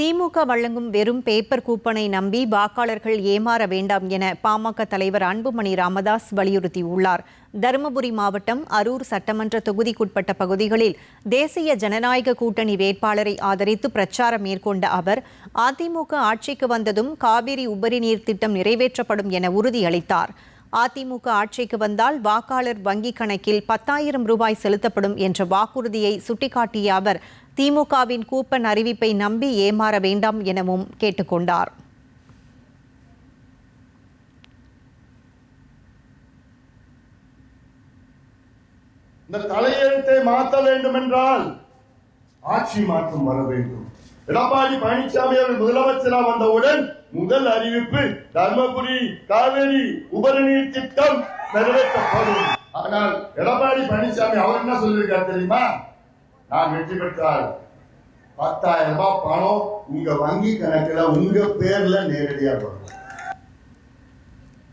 திமுக வழங்கும் வெறும் பேப்பர் கூப்பனை நம்பி வாக்காளர்கள் ஏமாற வேண்டாம் என பாமக தலைவர் அன்புமணி ராமதாஸ் வலியுறுத்தியுள்ளார். தருமபுரி மாவட்டம் அரூர் சட்டமன்ற தொகுதிக்குட்பட்ட பகுதிகளில் தேசிய ஜனநாயக கூட்டணி வேட்பாளரை ஆதரித்து பிரச்சாரம் மேற்கொண்ட அவர், அதிமுக ஆட்சிக்கு வந்ததும் காவிரி உபரி நீர் திட்டம் நிறைவேற்றப்படும் என உறுதியளித்தார். அதிமுக ஆட்சிக்கு வந்தால் வாக்காளர் வங்கிக் கணக்கில் 10,000 ரூபாய் செலுத்தப்படும் என்ற வாக்குறுதியை சுட்டிக்காட்டிய அவர், திமுகவின் கூப்பன் அறிவிப்பை நம்பி ஏமாற வேண்டாம் எனவும் கேட்டுக்கொண்டார். இந்த தலையெழுத்தை மாற்ற வேண்டும் என்றால் ஆட்சி மாற்றம் வர வேண்டும். எடப்பாடி பழனிசாமி அவர்கள் முதலமைச்சராக வந்தவுடன் முதல் அறிவிப்பு தர்மபுரி காவிரி உபரி நீர் திட்டம் நிறைவேற்றப்படும். ஆனால் எடப்பாடி பழனிசாமி அவர் என்ன சொல்லியிருக்கார் தெரியுமா? நான் வெற்றி பெற்றால் 10,000 ரூபாய் பணம் உங்க வங்கி கணக்குல உங்க பேர்ல நேரடியாக வரும்.